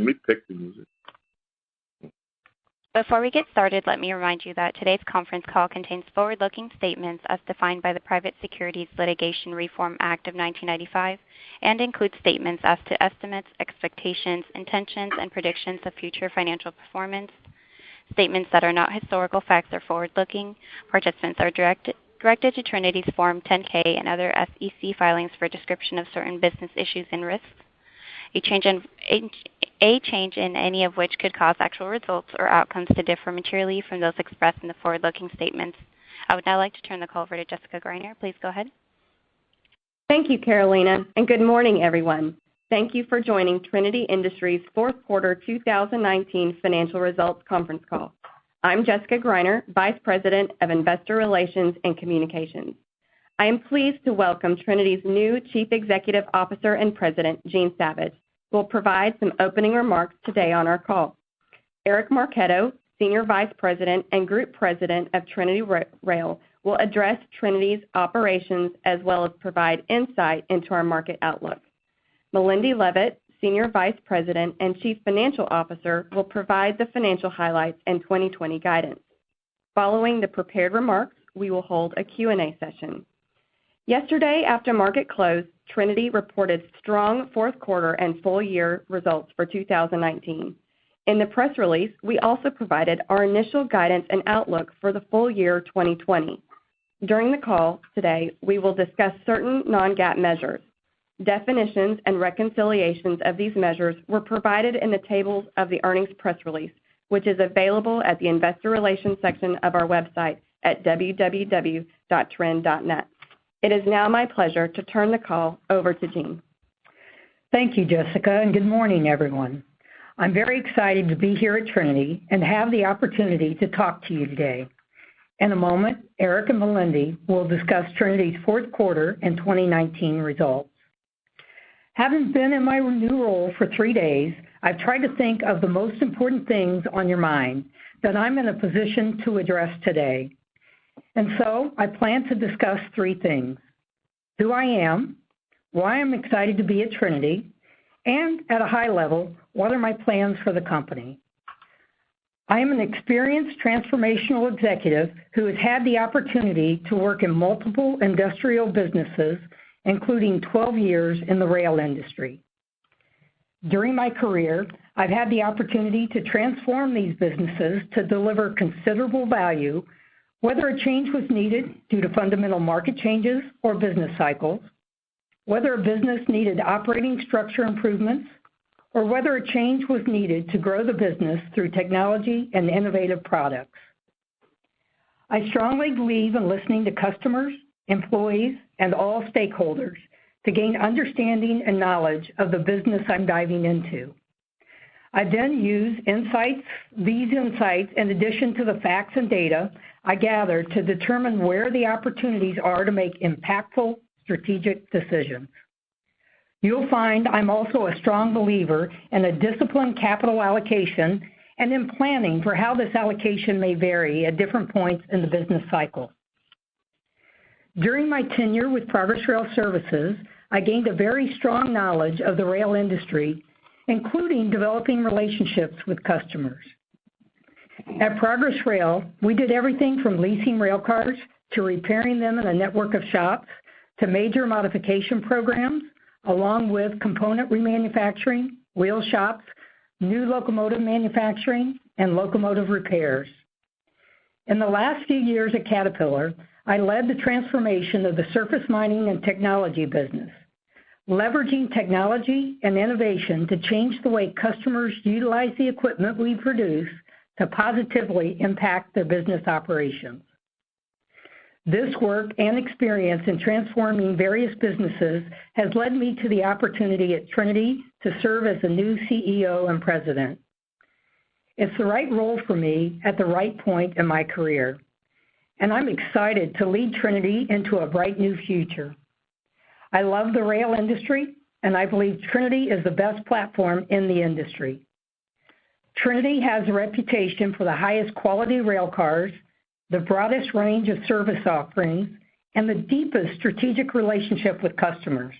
me pick the music. Before we get started, let me remind you that today's conference call contains forward-looking statements as defined by the Private Securities Litigation Reform Act of 1995 and includes statements as to estimates, expectations, intentions, and predictions of future financial performance. Statements that are not historical facts are forward-looking. Participants are directed to Trinity's Form 10-K and other SEC filings for a description of certain business issues and risks, a change in any of which could cause actual results or outcomes to differ materially from those expressed in the forward-looking statements. I would now like to turn the call over to Jessica Greiner. Please go ahead. Thank you, Carolina, and good morning, everyone. Thank you for joining Trinity Industries' fourth quarter 2019 financial results conference call. I'm Jessica Greiner, Vice President of Investor Relations and Communications. I am pleased to welcome Trinity's new Chief Executive Officer and President, Jean Savage, who will provide some opening remarks today on our call. Eric Marchetto, Senior Vice President and Group President of Trinity Rail, will address Trinity's operations as well as provide insight into our market outlook. Melindy Levitt, Senior Vice President and Chief Financial Officer, will provide the financial highlights and 2020 guidance. Following the prepared remarks, we will hold a Q&A session. Yesterday, after market close, Trinity reported strong fourth quarter and full year results for 2019. In the press release, we also provided our initial guidance and outlook for the full year 2020. During the call today, we will discuss certain non-GAAP measures. Definitions and reconciliations of these measures were provided in the tables of the earnings press release, which is available at the Investor Relations section of our website at www.trin.net. It is now my pleasure to turn the call over to Jean. Thank you, Jessica, and good morning, everyone. I'm very excited to be here at Trinity and have the opportunity to talk to you today. In a moment, Eric and Melindy will discuss Trinity's fourth quarter and 2019 results. Having been in my new role for 3 days, I've tried to think of the most important things on your mind that I'm in a position to address today. And so I plan to discuss 3 things: who I am, why I'm excited to be at Trinity, and at a high level, what are my plans for the company. I am an experienced transformational executive who has had the opportunity to work in multiple industrial businesses, including 12 years in the rail industry. During my career, I've had the opportunity to transform these businesses to deliver considerable value, whether a change was needed due to fundamental market changes or business cycles, whether a business needed operating structure improvements, or whether a change was needed to grow the business through technology and innovative products. I strongly believe in listening to customers, employees, and all stakeholders to gain understanding and knowledge of the business I'm diving into. I then use these insights in addition to the facts and data I gather to determine where the opportunities are to make impactful strategic decisions. You'll find I'm also a strong believer in a disciplined capital allocation and in planning for how this allocation may vary at different points in the business cycle. During my tenure with Progress Rail Services, I gained a very strong knowledge of the rail industry, including developing relationships with customers. At Progress Rail, we did everything from leasing rail cars to repairing them in a network of shops to major modification programs, along with component remanufacturing, wheel shops, new locomotive manufacturing, and locomotive repairs. In the last few years at Caterpillar, I led the transformation of the surface mining and technology business, leveraging technology and innovation to change the way customers utilize the equipment we produce to positively impact their business operations. This work and experience in transforming various businesses has led me to the opportunity at Trinity to serve as the new CEO and president. It's the right role for me at the right point in my career, and I'm excited to lead Trinity into a bright new future. I love the rail industry, and I believe Trinity is the best platform in the industry. Trinity has a reputation for the highest quality rail cars, the broadest range of service offerings, and the deepest strategic relationship with customers.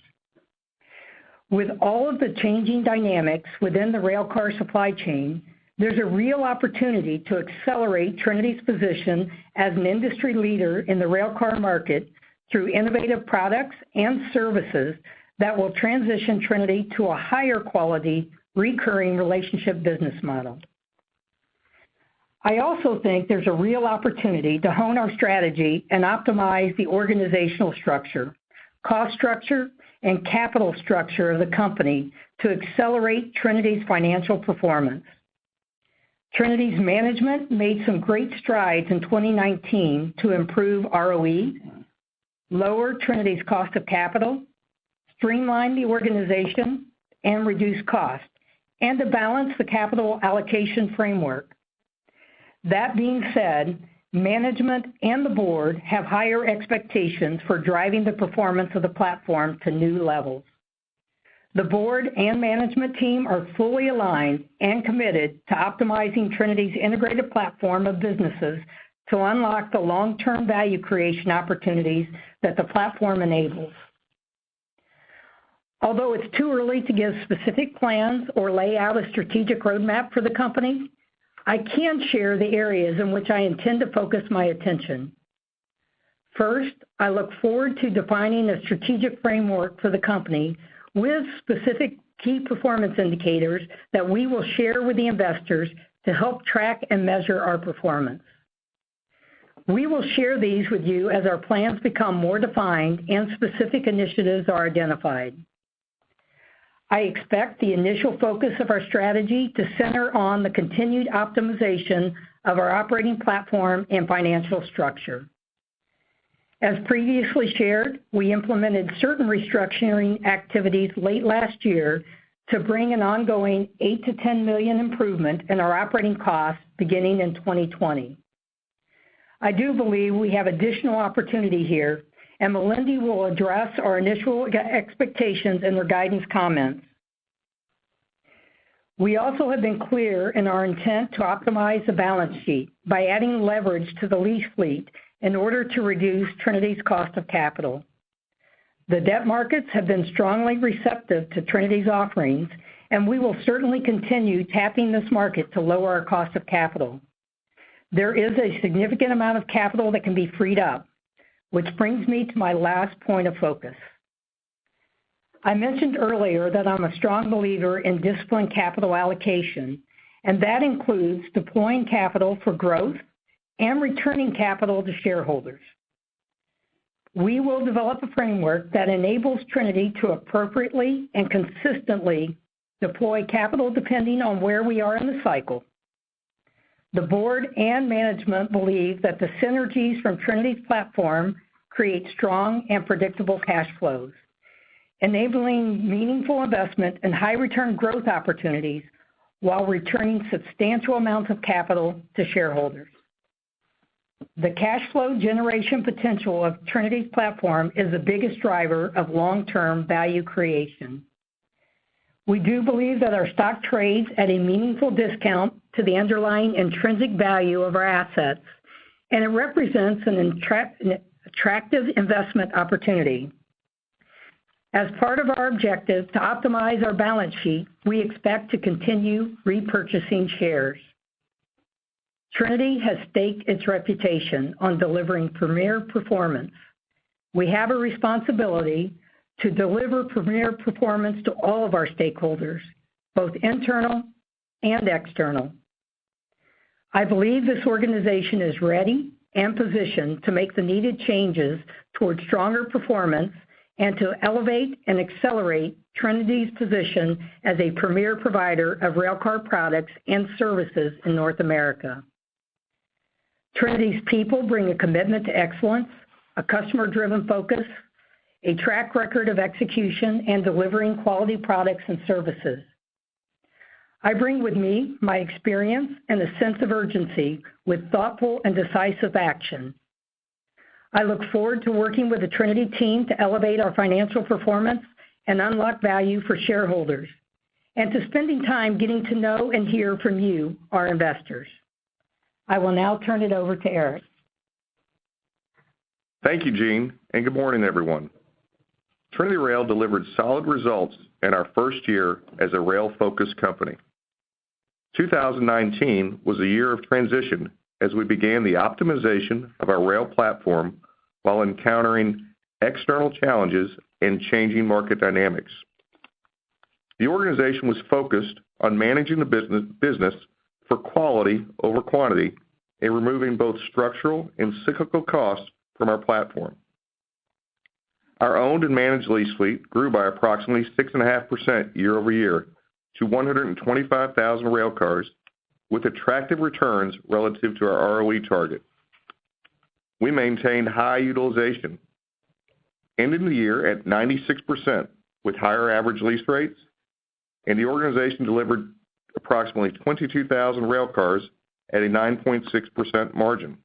With all of the changing dynamics within the railcar supply chain, there's a real opportunity to accelerate Trinity's position as an industry leader in the railcar market through innovative products and services that will transition Trinity to a higher quality, recurring relationship business model. I also think there's a real opportunity to hone our strategy and optimize the organizational structure, cost structure, and capital structure of the company to accelerate Trinity's financial performance. Trinity's management made some great strides in 2019 to improve ROE, lower Trinity's cost of capital, streamline the organization, and reduce cost, and to balance the capital allocation framework. That being said, management and the board have higher expectations for driving the performance of the platform to new levels. The board and management team are fully aligned and committed to optimizing Trinity's integrated platform of businesses to unlock the long-term value creation opportunities that the platform enables. Although it's too early to give specific plans or lay out a strategic roadmap for the company, I can share the areas in which I intend to focus my attention. First, I look forward to defining a strategic framework for the company with specific key performance indicators that we will share with the investors to help track and measure our performance. We will share these with you as our plans become more defined and specific initiatives are identified. I expect the initial focus of our strategy to center on the continued optimization of our operating platform and financial structure. As previously shared, we implemented certain restructuring activities late last year to bring an ongoing $8 to $10 million improvement in our operating costs beginning in 2020. I do believe we have additional opportunity here, and Melindy will address our initial expectations in her guidance comments. We also have been clear in our intent to optimize the balance sheet by adding leverage to the lease fleet in order to reduce Trinity's cost of capital. The debt markets have been strongly receptive to Trinity's offerings, and we will certainly continue tapping this market to lower our cost of capital. There is a significant amount of capital that can be freed up, which brings me to my last point of focus. I mentioned earlier that I'm a strong believer in disciplined capital allocation, and that includes deploying capital for growth and returning capital to shareholders. We will develop a framework that enables Trinity to appropriately and consistently deploy capital depending on where we are in the cycle. The board and management believe that the synergies from Trinity's platform create strong and predictable cash flows, enabling meaningful investment and high return growth opportunities while returning substantial amounts of capital to shareholders. The cash flow generation potential of Trinity's platform is the biggest driver of long-term value creation. We do believe that our stock trades at a meaningful discount to the underlying intrinsic value of our assets, and it represents an attractive investment opportunity. As part of our objective to optimize our balance sheet, we expect to continue repurchasing shares. Trinity has staked its reputation on delivering premier performance. We have a responsibility to deliver premier performance to all of our stakeholders, both internal and external. I believe this organization is ready and positioned to make the needed changes towards stronger performance and to elevate and accelerate Trinity's position as a premier provider of railcar products and services in North America. Trinity's people bring a commitment to excellence, a customer-driven focus, a track record of execution and delivering quality products and services. I bring with me my experience and a sense of urgency with thoughtful and decisive action. I look forward to working with the Trinity team to elevate our financial performance and unlock value for shareholders, and to spending time getting to know and hear from you, our investors. I will now turn it over to Eric. Thank you, Jean, and good morning, everyone. Trinity Rail delivered solid results and our first year as a rail-focused company. 2019 was a year of transition as we began the optimization of our rail platform while encountering external challenges and changing market dynamics. The organization was focused on managing the business for quality over quantity and removing both structural and cyclical costs from our platform. Our owned and managed lease fleet grew by approximately 6.5% year over year to 125,000 rail cars with attractive returns relative to our ROE target. We maintained high utilization, ending the year at 96% with higher average lease rates, and the organization delivered approximately 22,000 rail cars at a 9.6% margin.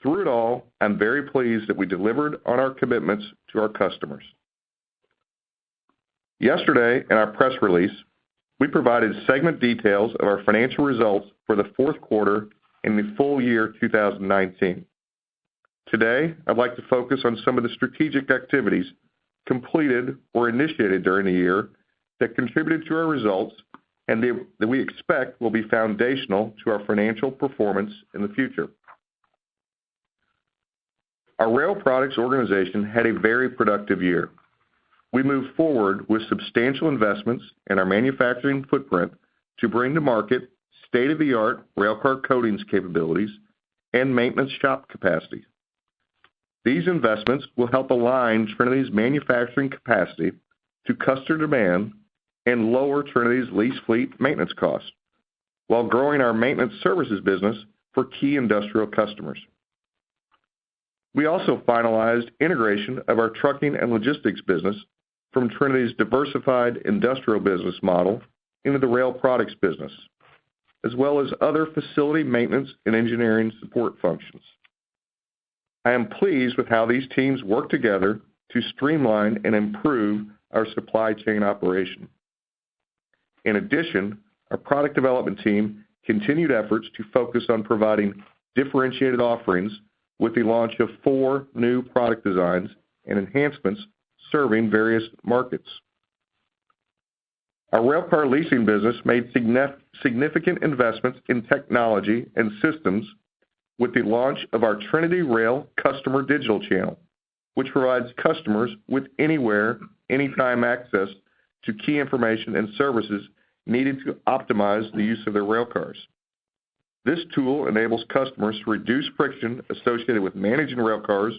Through it all, I'm very pleased that we delivered on our commitments to our customers. Yesterday, in our press release, we provided segment details of our financial results for the fourth quarter and the full year 2019. Today, I'd like to focus on some of the strategic activities completed or initiated during the year that contributed to our results and that we expect will be foundational to our financial performance in the future. Our Rail Products organization had a very productive year. We moved forward with substantial investments in our manufacturing footprint to bring to market state-of-the-art railcar coatings capabilities and maintenance shop capacity. These investments will help align Trinity's manufacturing capacity to customer demand and lower Trinity's lease fleet maintenance costs, while growing our maintenance services business for key industrial customers. We also finalized integration of our trucking and logistics business from Trinity's diversified industrial business model into the Rail Products business, as well as other facility maintenance and engineering support functions. I am pleased with how these teams work together to streamline and improve our supply chain operation. In addition, our product development team continued efforts to focus on providing differentiated offerings with the launch of 4 new product designs and enhancements serving various markets. Our railcar leasing business made significant investments in technology and systems with the launch of our Trinity Rail customer digital channel, which provides customers with anywhere, anytime access to key information and services needed to optimize the use of their railcars. This tool enables customers to reduce friction associated with managing railcars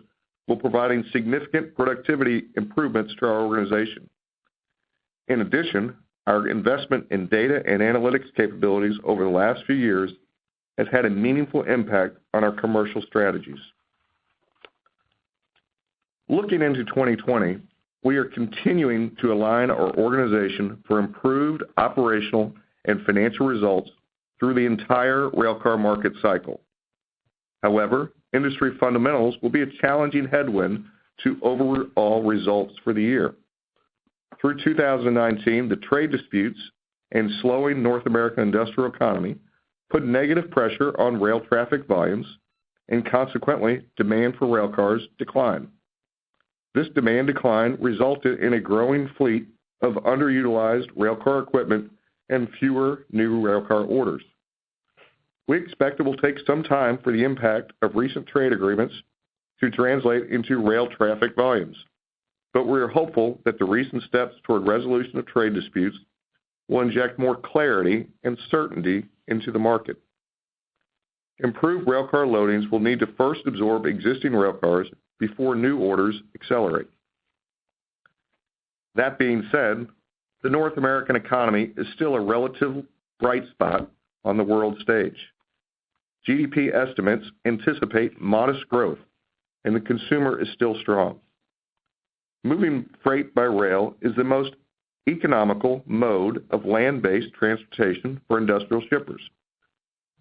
while providing significant productivity improvements to our organization. In addition, our investment in data and analytics capabilities over the last few years has had a meaningful impact on our commercial strategies. Looking into 2020, we are continuing to align our organization for improved operational and financial results through the entire railcar market cycle. However, industry fundamentals will be a challenging headwind to overall results for the year. Through 2019, the trade disputes and slowing North American industrial economy put negative pressure on rail traffic volumes, and consequently, demand for railcars declined. This demand decline resulted in a growing fleet of underutilized railcar equipment and fewer new railcar orders. We expect it will take some time for the impact of recent trade agreements to translate into rail traffic volumes, but we are hopeful that the recent steps toward resolution of trade disputes will inject more clarity and certainty into the market. Improved railcar loadings will need to first absorb existing railcars before new orders accelerate. That being said, the North American economy is still a relative bright spot on the world stage. GDP estimates anticipate modest growth, and the consumer is still strong. Moving freight by rail is the most economical mode of land-based transportation for industrial shippers.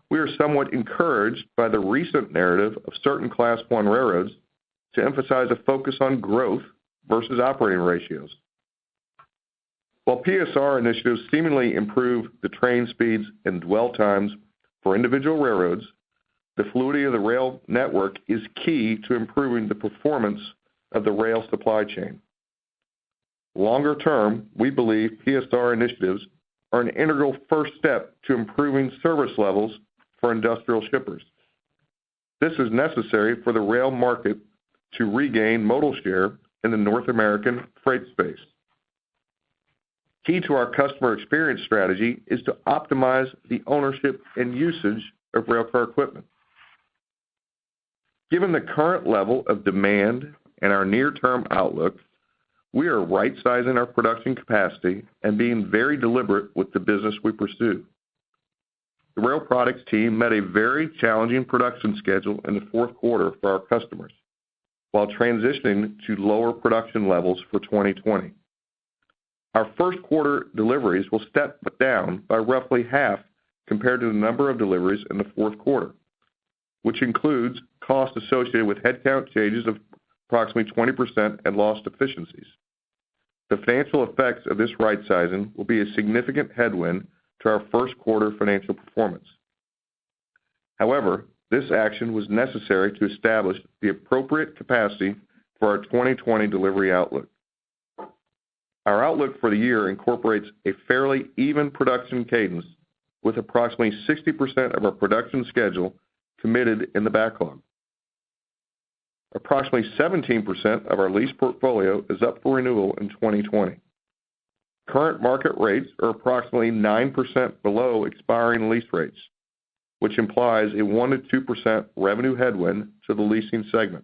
We are somewhat encouraged by the recent narrative of certain Class I railroads to emphasize a focus on growth versus operating ratios. While PSR initiatives seemingly improve the train speeds and dwell times for individual railroads, the fluidity of the rail network is key to improving the performance of the rail supply chain. Longer term, we believe PSR initiatives are an integral first step to improving service levels for industrial shippers. This is necessary for the rail market to regain modal share in the North American freight space. Key to our customer experience strategy is to optimize the ownership and usage of railcar equipment. Given the current level of demand and our near-term outlook, we are right-sizing our production capacity and being very deliberate with the business we pursue. The Rail Products team met a very challenging production schedule in the fourth quarter for our customers, while transitioning to lower production levels for 2020. Our first quarter deliveries will step down by roughly half compared to the number of deliveries in the fourth quarter, which includes costs associated with headcount changes of approximately 20% and lost efficiencies. The financial effects of this right-sizing will be a significant headwind to our first quarter financial performance. However, this action was necessary to establish the appropriate capacity for our 2020 delivery outlook. Our outlook for the year incorporates a fairly even production cadence, with approximately 60% of our production schedule committed in the backlog. Approximately 17% of our lease portfolio is up for renewal in 2020. Current market rates are approximately 9% below expiring lease rates, which implies a 1% to 2% revenue headwind to the leasing segment.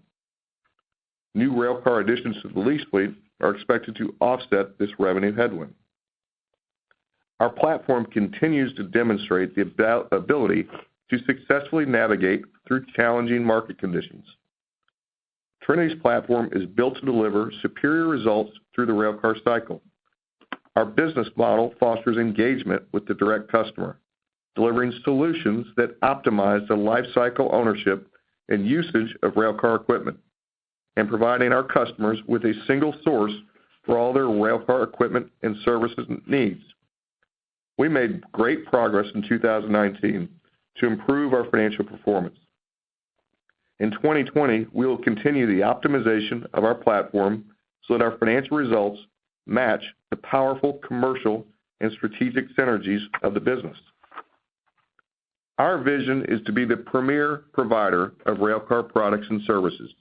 New railcar additions to the lease fleet are expected to offset this revenue headwind. Our platform continues to demonstrate the ability to successfully navigate through challenging market conditions. Trinity's platform is built to deliver superior results through the railcar cycle. Our business model fosters engagement with the direct customer, delivering solutions that optimize the life cycle ownership and usage of railcar equipment, and providing our customers with a single source for all their railcar equipment and services needs. We made great progress in 2019 to improve our financial performance. In 2020, we will continue the optimization of our platform so that our financial results match the powerful commercial and strategic synergies of the business. Our vision is to be the premier provider of railcar products and services.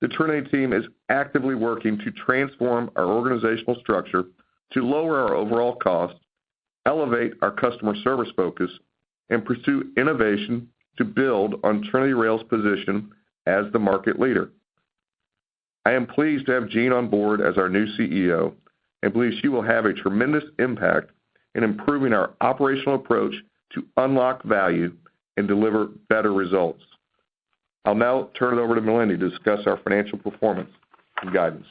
The Trinity team is actively working to transform our organizational structure to lower our overall costs, elevate our customer service focus, and pursue innovation to build on Trinity Rail's position as the market leader. I am pleased to have Jean on board as our new CEO and believe she will have a tremendous impact in improving our operational approach to unlock value and deliver better results. I'll now turn it over to Melindy to discuss our financial performance and guidance.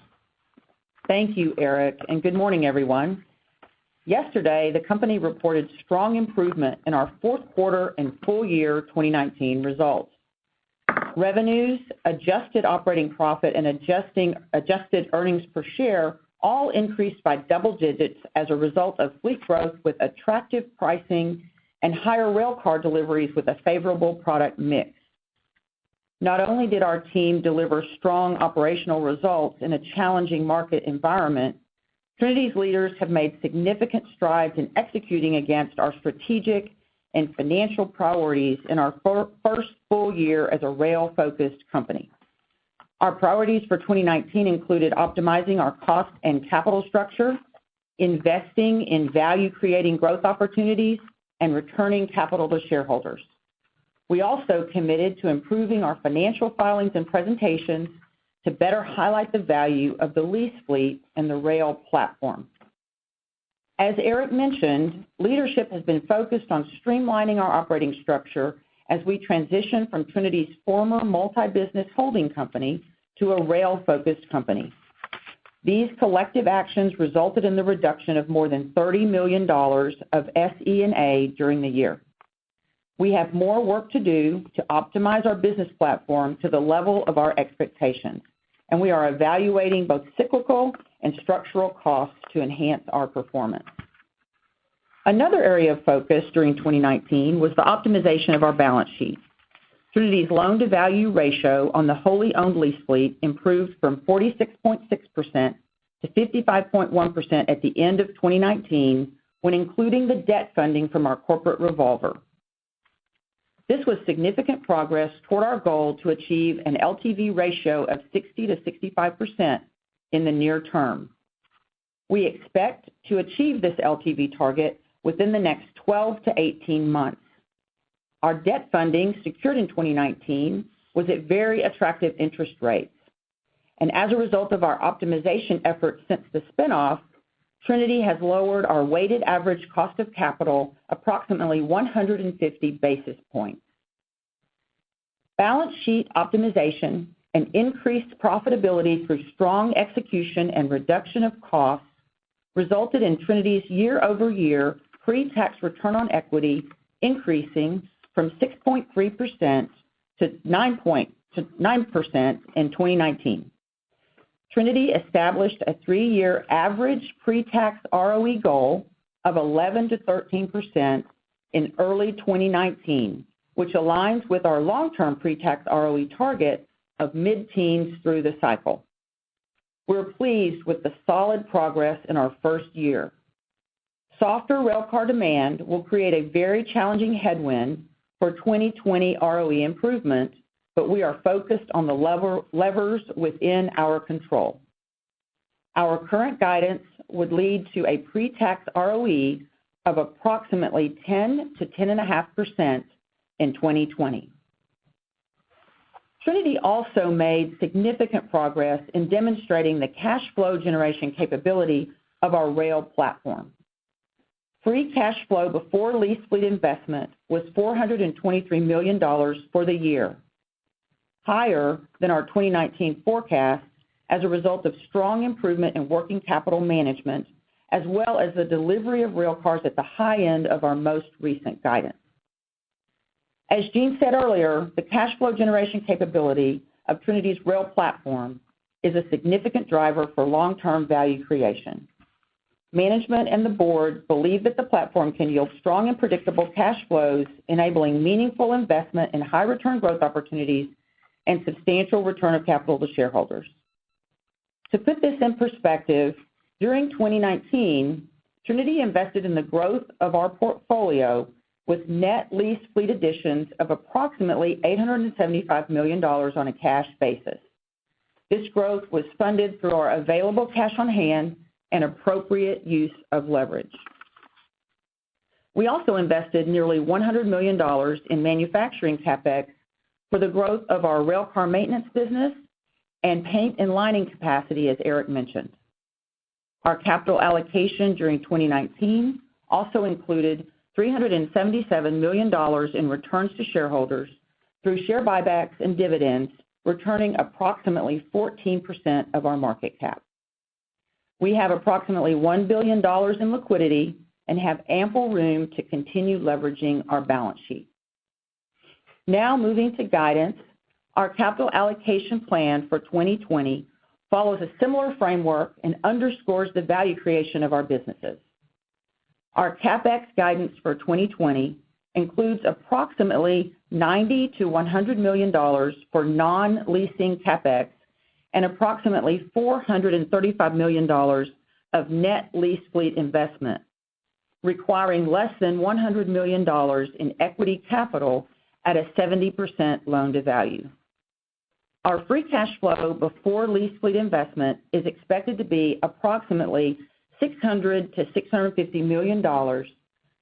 Thank you, Eric, and good morning, everyone. Yesterday, the company reported strong improvement in our fourth quarter and full year 2019 results. Revenues, adjusted operating profit, and adjusted earnings per share all increased by double digits as a result of fleet growth with attractive pricing and higher railcar deliveries with a favorable product mix. Not only did our team deliver strong operational results in a challenging market environment, Trinity's leaders have made significant strides in executing against our strategic and financial priorities in our first full year as a rail-focused company. Our priorities for 2019 included optimizing our cost and capital structure, investing in value-creating growth opportunities, and returning capital to shareholders. We also committed to improving our financial filings and presentations to better highlight the value of the lease fleet and the rail platform. As Eric mentioned, leadership has been focused on streamlining our operating structure as we transition from Trinity's former multi-business holding company to a rail-focused company. These collective actions resulted in the reduction of more than $30 million of SE&A during the year. We have more work to do to optimize our business platform to the level of our expectations, and we are evaluating both cyclical and structural costs to enhance our performance. Another area of focus during 2019 was the optimization of our balance sheet. Trinity's loan-to-value ratio on the wholly owned lease fleet improved from 46.6% to 55.1% at the end of 2019 when including the debt funding from our corporate revolver. This was significant progress toward our goal to achieve an LTV ratio of 60 to 65% in the near term. We expect to achieve this LTV target within the next 12 to 18 months. Our debt funding secured in 2019 was at very attractive interest rates. And as a result of our optimization efforts since the spinoff, Trinity has lowered our weighted average cost of capital approximately 150 basis points. Balance sheet optimization and increased profitability through strong execution and reduction of costs resulted in Trinity's year-over-year pre-tax return on equity increasing from 6.3% to 9% in 2019. Trinity established a 3-year average pre-tax ROE goal of 11 to 13% in early 2019, which aligns with our long-term pre-tax ROE target of mid-teens through the cycle. We're pleased with the solid progress in our first year. Softer railcar demand will create a very challenging headwind for 2020 ROE improvement, but we are focused on the levers within our control. Our current guidance would lead to a pre-tax ROE of approximately 10 to 10.5% in 2020. Trinity also made significant progress in demonstrating the cash flow generation capability of our rail platform. Free cash flow before lease fleet investment was $423 million for the year, higher than our 2019 forecast as a result of strong improvement in working capital management, as well as the delivery of rail cars at the high end of our most recent guidance. As Jean said earlier, the cash flow generation capability of Trinity's rail platform is a significant driver for long-term value creation. Management and the board believe that the platform can yield strong and predictable cash flows, enabling meaningful investment in high-return growth opportunities and substantial return of capital to shareholders. To put this in perspective, during 2019, Trinity invested in the growth of our portfolio with net lease fleet additions of approximately $875 million on a cash basis. This growth was funded through our available cash on hand and appropriate use of leverage. We also invested nearly $100 million in manufacturing CapEx for the growth of our railcar maintenance business and paint and lining capacity, as Eric mentioned. Our capital allocation during 2019 also included $377 million in returns to shareholders through share buybacks and dividends, returning approximately 14% of our market cap. We have approximately $1 billion in liquidity and have ample room to continue leveraging our balance sheet. Now moving to guidance, our capital allocation plan for 2020 follows a similar framework and underscores the value creation of our businesses. Our CapEx guidance for 2020 includes approximately $90 to $100 million for non-leasing CapEx and approximately $435 million of net lease fleet investment, requiring less than $100 million in equity capital at a 70% loan-to-value. Our free cash flow before lease fleet investment is expected to be approximately $600 to $650 million,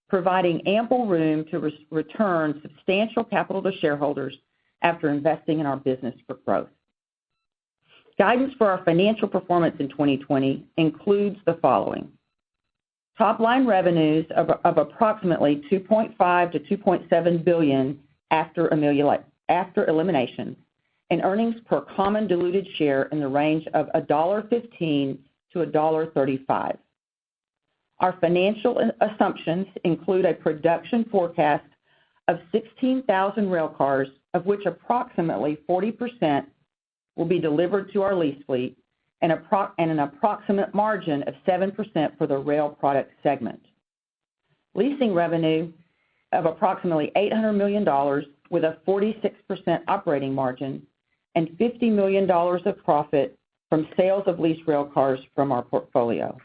providing ample room to return substantial capital to shareholders after investing in our business for growth. Guidance for our financial performance in 2020 includes the following. Top-line revenues of approximately $2.5 to $2.7 billion after elimination, and earnings per common diluted share in the range of $1.15 to $1.35. Our financial assumptions include a production forecast of 16,000 railcars, of which approximately 40% will be delivered to our lease fleet, and an approximate margin of 7% for the rail product segment. Leasing revenue of approximately $800 million with a 46% operating margin, and $50 million of profit from sales of leased rail cars from our portfolio.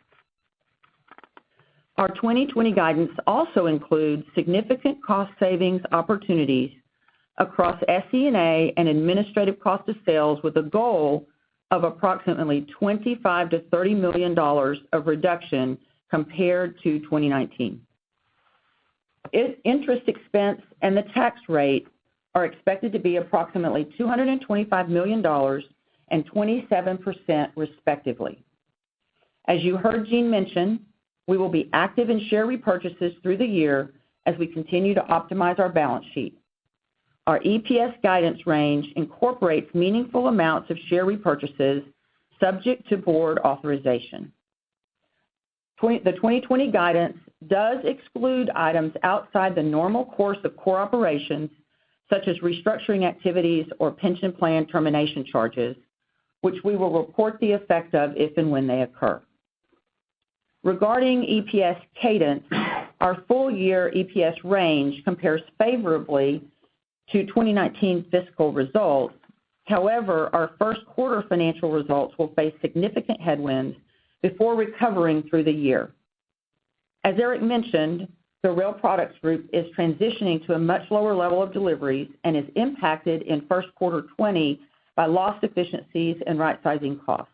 Our 2020 guidance also includes significant cost savings opportunities across SE&A and administrative cost of sales with a goal of approximately $25 to $30 million of reduction compared to 2019. Interest expense and the tax rate are expected to be approximately $225 million and 27% respectively. As you heard Jean mention, we will be active in share repurchases through the year as we continue to optimize our balance sheet. Our EPS guidance range incorporates meaningful amounts of share repurchases subject to board authorization. The 2020 guidance does exclude items outside the normal course of core operations, such as restructuring activities or pension plan termination charges, which we will report the effect of if and when they occur. Regarding EPS cadence, our full-year EPS range compares favorably to 2019 fiscal results. However, our first quarter financial results will face significant headwinds before recovering through the year. As Eric mentioned, the Rail Products Group is transitioning to a much lower level of deliveries and is impacted in first quarter 20 by lost efficiencies and right-sizing costs.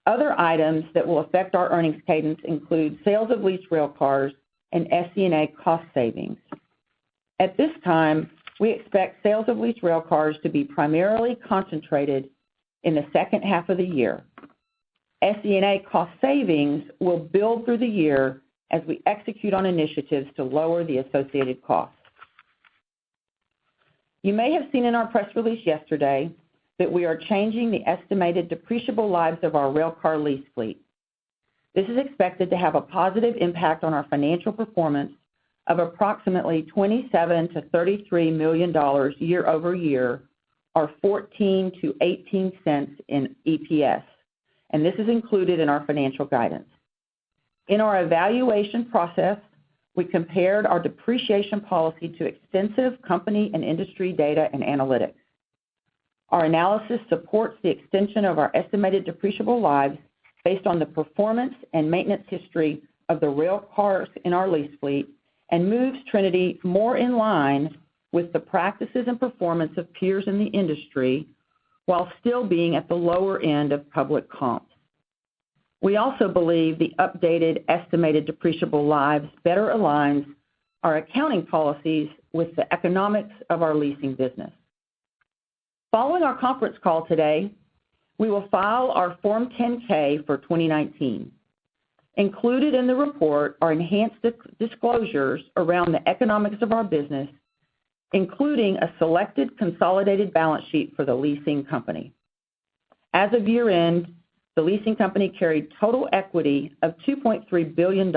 Other items that will affect our earnings cadence include sales of leased rail cars and SE&A cost savings. At this time, we expect sales of leased rail cars to be primarily concentrated in the second half of the year. SE&A cost savings will build through the year as we execute on initiatives to lower the associated costs. You may have seen in our press release yesterday that we are changing the estimated depreciable lives of our railcar lease fleet. This is expected to have a positive impact on our financial performance of approximately $27 to $33 million year over year, or 14 to 18 cents in EPS, and this is included in our financial guidance. In our evaluation process, we compared our depreciation policy to extensive company and industry data and analytics. Our analysis supports the extension of our estimated depreciable lives based on the performance and maintenance history of the rail cars in our lease fleet and moves Trinity more in line with the practices and performance of peers in the industry while still being at the lower end of public comps. We also believe the updated estimated depreciable lives better aligns our accounting policies with the economics of our leasing business. Following our conference call today, we will file our Form 10-K for 2019. Included in the report are enhanced disclosures around the economics of our business, including a selected consolidated balance sheet for the leasing company. As of year end, the leasing company carried total equity of $2.3 billion.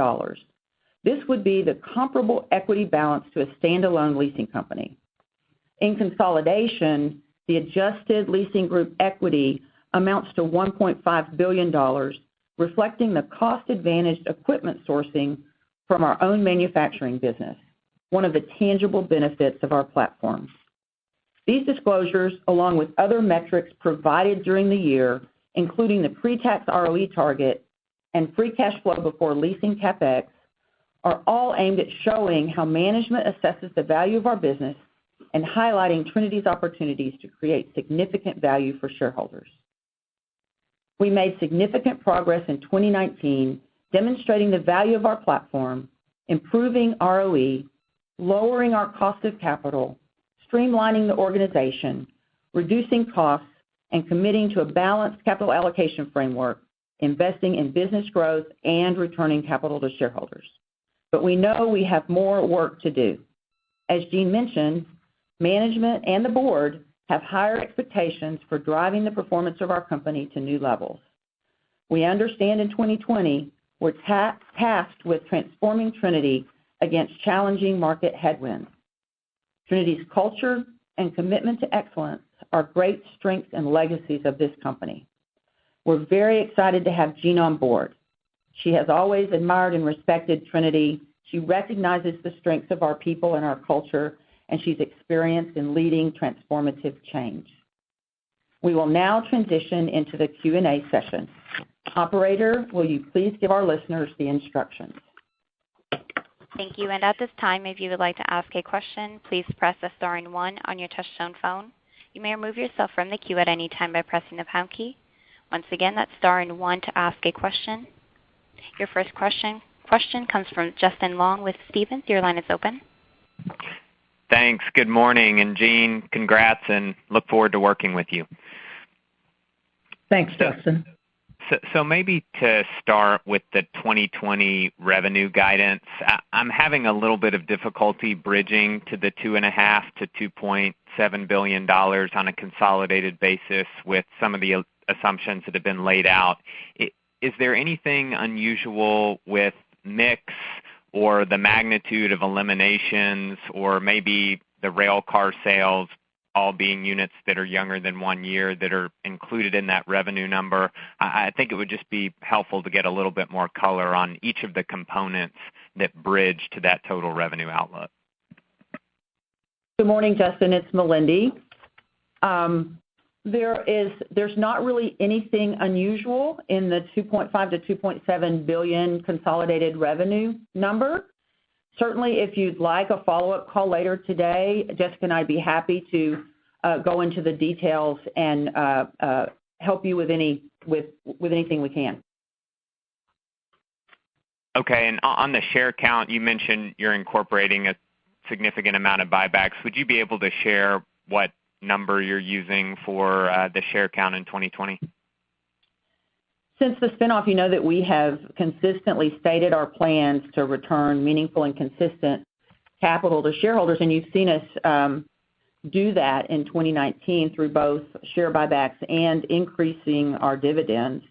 This would be the comparable equity balance to a standalone leasing company. In consolidation, the adjusted leasing group equity amounts to $1.5 billion, reflecting the cost-advantaged equipment sourcing from our own manufacturing business, one of the tangible benefits of our platform. These disclosures, along with other metrics provided during the year, including the pre-tax ROE target and free cash flow before leasing CapEx, are all aimed at showing how management assesses the value of our business and highlighting Trinity's opportunities to create significant value for shareholders. We made significant progress in 2019, demonstrating the value of our platform, improving ROE, lowering our cost of capital, streamlining the organization, reducing costs, and committing to a balanced capital allocation framework, investing in business growth and returning capital to shareholders. But we know we have more work to do. As Jean mentioned, management and the board have higher expectations for driving the performance of our company to new levels. We understand in 2020 we're tasked with transforming Trinity against challenging market headwinds. Trinity's culture and commitment to excellence are great strengths and legacies of this company. We're very excited to have Jean on board. She has always admired and respected Trinity. She recognizes the strengths of our people and our culture, and she's experienced in leading transformative change. We will now transition into the Q&A session. Operator, will you please give our listeners the instructions? Thank you. And at this time, if you would like to ask a question, please press the star and 1 on your touch-tone phone. You may remove yourself from the queue at any time by pressing the pound key. Once again, that's star and 1 to ask a question. Your first question comes from Justin Long with Stephens. Your line is open. Thanks. Good morning. And Jean, congrats and look forward to working with you. Thanks, Justin. So maybe to start with the 2020 revenue guidance, I'm having a little bit of difficulty bridging to the $2.5 to $2.7 billion on a consolidated basis with some of the assumptions that have been laid out. Is there anything unusual with mix or the magnitude of eliminations or maybe the rail car sales all being units that are younger than 1 year that are included in that revenue number? I think it would just be helpful to get a little bit more color on each of the components that bridge to that total revenue outlook. Good morning, Justin. It's Melindy. There's not really anything unusual in the 2.5 to 2.7 billion consolidated revenue number. Certainly, if you'd like a follow-up call later today, Jessica and I'd be happy to go into the details and help you with anything we can. Okay, and on the share count, you mentioned you're incorporating a significant amount of buybacks. Would you be able to share what number you're using for the share count in 2020? Since the spinoff, you know that we have consistently stated our plans to return meaningful and consistent capital to shareholders, and you've seen us do that in 2019 through both share buybacks and increasing our dividends.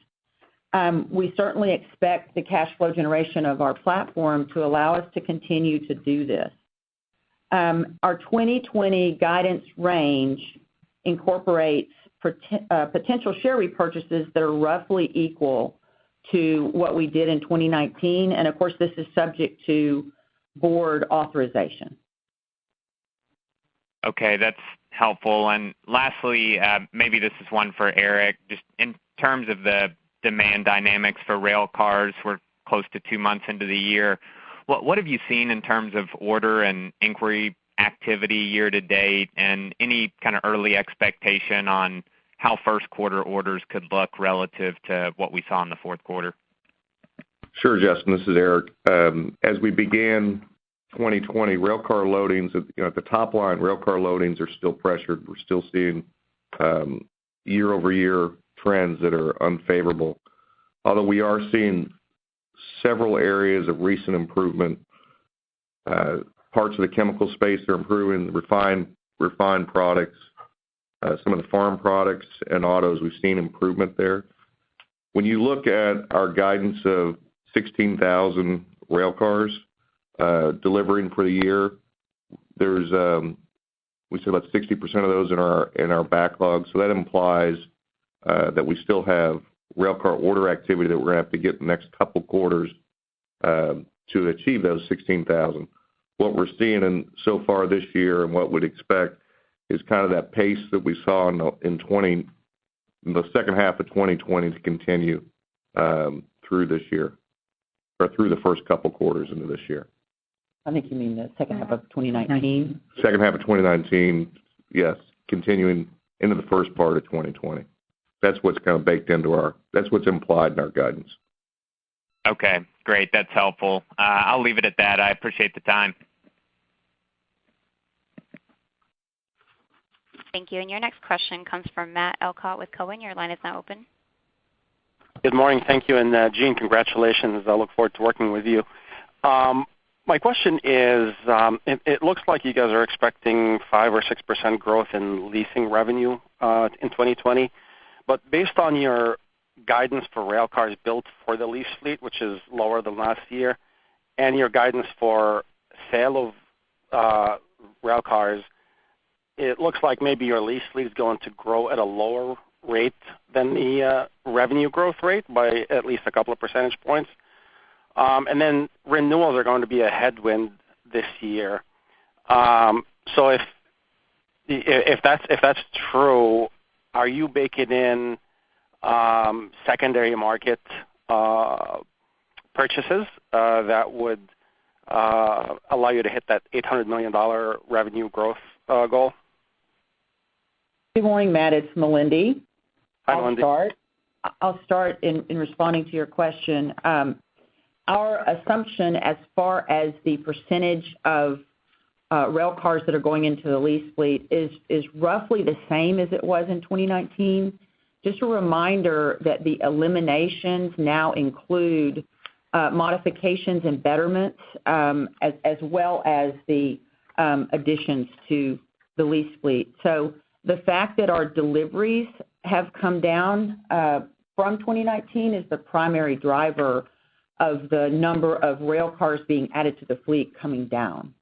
We certainly expect the cash flow generation of our platform to allow us to continue to do this. Our 2020 guidance range incorporates potential share repurchases that are roughly equal to what we did in 2019, and of course this is subject to board authorization. Okay, that's helpful. And lastly, maybe this is one for Eric, just in terms of the demand dynamics for rail cars, we're close to 2 months into the year. What have you seen in terms of order and inquiry activity year to date, and any kind of early expectation on how first quarter orders could look relative to what we saw in the fourth quarter? Sure, Justin. This is Eric. As we began 2020, railcar loadings, at the top line, railcar loadings are still pressured. We're still seeing year-over-year trends that are unfavorable. Although we are seeing several areas of recent improvement. Parts of the chemical space are improving, refined products, some of the farm products and autos, we've seen improvement there. When you look at our guidance of 16,000 rail cars delivering for the year, there's we said about 60% of those in our backlog, so that implies that we still have railcar order activity that we're going to have to get in the next couple quarters to achieve those 16,000. What we're seeing so far this year and what we'd expect is kind of that pace that we saw in the second half of 2020 to continue through this year, or through the first couple quarters into this year. I think you mean the second half of 2019. Second half of 2019, yes, continuing into the first part of 2020. That's what's kind of baked into that's what's implied in our guidance. Okay, great. That's helpful. I'll leave it at that. I appreciate the time. Thank you. And your next question comes from Matt Elkott with Cohen. Your line is now open. Good morning. Thank you. And Jean, congratulations. I look forward to working with you. My question is, it looks like you guys are expecting 5 or 6% growth in leasing revenue in 2020. But based on your guidance for rail cars built for the lease fleet, which is lower than last year, and your guidance for sale of rail cars, it looks like maybe your lease fleet is going to grow at a lower rate than the revenue growth rate by at least a couple of percentage points. And then renewals are going to be a headwind this year. So if that's true, are you baking in secondary market purchases that would allow you to hit that $800 million revenue growth goal? Good morning, Matt. It's Melindy. Hi, Melindy. I'll start in responding to your question. Our assumption as far as the percentage of rail cars that are going into the lease fleet is roughly the same as it was in 2019. Just a reminder that the eliminations now include modifications and betterments as well as the additions to the lease fleet. So the fact that our deliveries have come down from 2019 is the primary driver of the number of rail cars being added to the fleet coming down.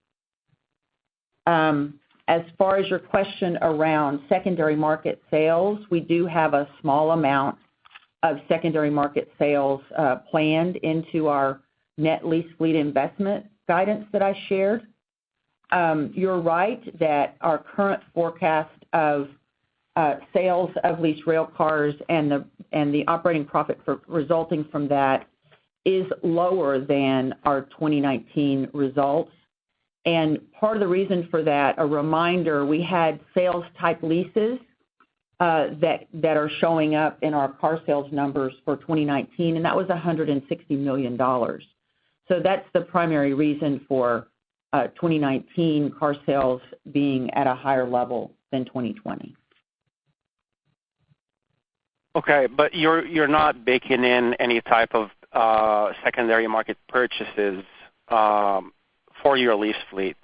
As far as your question around secondary market sales, we do have a small amount of secondary market sales planned into our net lease fleet investment guidance that I shared. You're right that our current forecast of sales of leased rail cars and the operating profit resulting from that is lower than our 2019 results. And part of the reason for that, a reminder, we had sales type leases that are showing up in our car sales numbers for 2019, and that was $160 million. So that's the primary reason for 2019 car sales being at a higher level than 2020. Okay, but you're not baking in any type of secondary market purchases for your lease fleet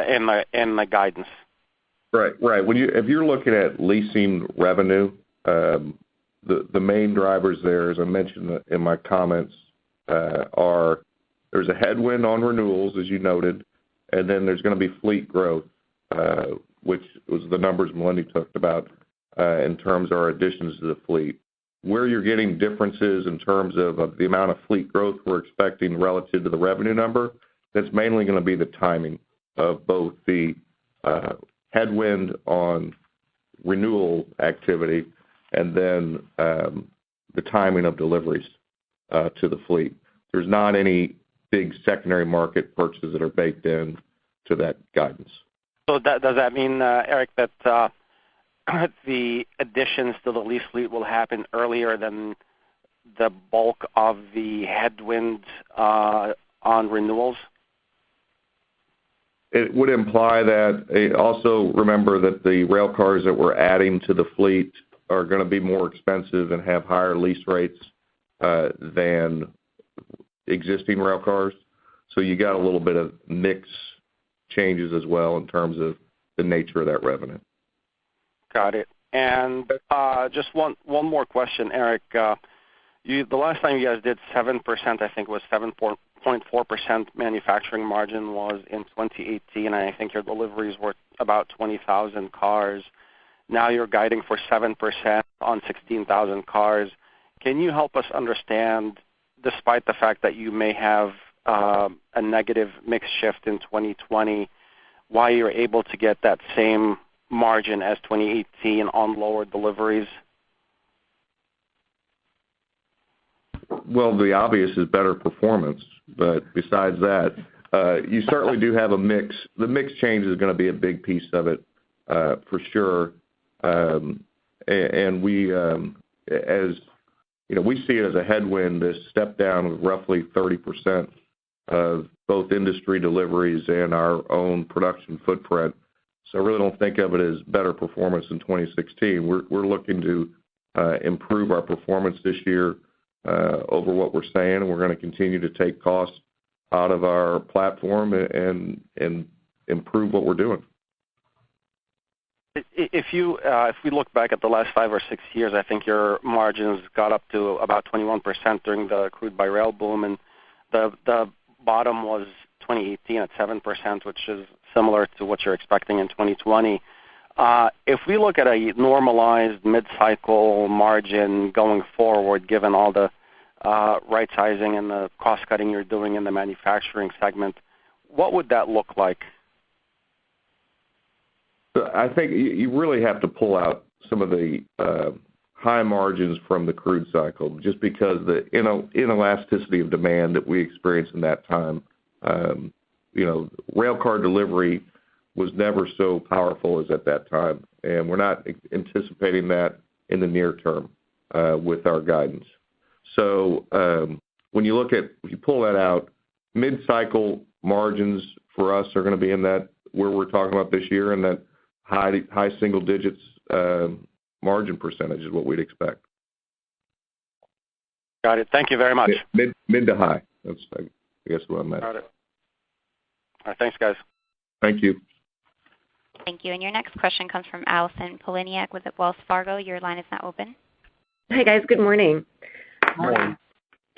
in the guidance. Right. If you're looking at leasing revenue, the main drivers there, as I mentioned in my comments, are there's a headwind on renewals, as you noted, and then there's going to be fleet growth, which was the numbers Melindy talked about in terms of our additions to the fleet. Where you're getting differences in terms of the amount of fleet growth we're expecting relative to the revenue number, that's mainly going to be the timing of both the headwind on renewal activity and then the timing of deliveries to the fleet. There's not any big secondary market purchases that are baked in to that guidance. So does that mean, Eric, that the additions to the lease fleet will happen earlier than the bulk of the headwind on renewals? It would imply that. Also remember that the rail cars that we're adding to the fleet are going to be more expensive and have higher lease rates than existing rail cars. So you got a little bit of mix changes as well in terms of the nature of that revenue. Got it. And just one more question, Eric. The last time you guys did 7%, I think it was 7.4% manufacturing margin was in 2018, and I think your deliveries were about 20,000 cars. Now you're guiding for 7% on 16,000 cars. Can you help us understand, despite the fact that you may have a negative mix shift in 2020, why you're able to get that same margin as 2018 on lower deliveries? Well, the obvious is better performance, but besides that, you certainly do have a mix. The mix change is going to be a big piece of it, for sure. And we, as you know, we see it as a headwind, this step down of roughly 30% of both industry deliveries and our own production footprint. So I really don't think of it as better performance in 2016. We're looking to improve our performance this year over what we're saying, and we're going to continue to take costs out of our platform and improve what we're doing. If we look back at the last 5 or 6 years, I think your margins got up to about 21% during the crude by rail boom, and the bottom was 2018 at 7%, which is similar to what you're expecting in 2020. If we look at a normalized mid-cycle margin going forward, given all the right-sizing and the cost-cutting you're doing in the manufacturing segment, what would that look like? I think you really have to pull out some of the high margins from the crude cycle, just because the inelasticity of demand that we experienced in that time. Rail car delivery was never so powerful as at that time, and we're not anticipating that in the near term with our guidance. So when you pull that out, mid-cycle margins for us are going to be in that, where we're talking about this year, in that high single digits margin percentage is what we'd expect. Got it. Thank you very much. Mid to high. That's, I guess, what I meant. Got it. All right, thanks, guys. Thank you. Thank you. And your next question comes from Allison Poliniak with Wells Fargo. Your line is now open. Hi, guys. Good morning. Morning.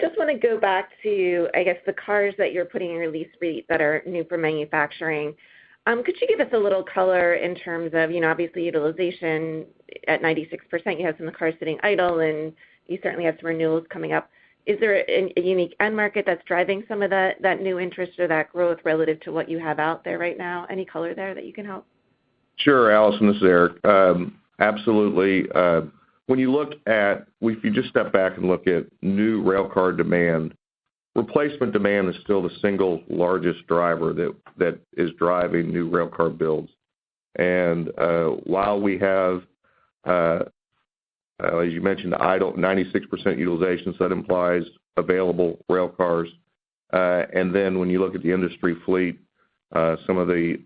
Just want to go back to, I guess, the cars that you're putting in your lease fleet that are new for manufacturing. Could you give us a little color in terms of, obviously utilization at 96%, you have some of the cars sitting idle, and you certainly have some renewals coming up. Is there a unique end market that's driving some of that new interest or that growth relative to what you have out there right now? Any color there that you can help? Sure, Allison, this is Eric. Absolutely. When you look at, if you just step back and look at new rail car demand, replacement demand is still the single largest driver that is driving new rail car builds. And while we have, as you mentioned, idle 96% utilization, so that implies available rail cars. And then when you look at the industry fleet, some of the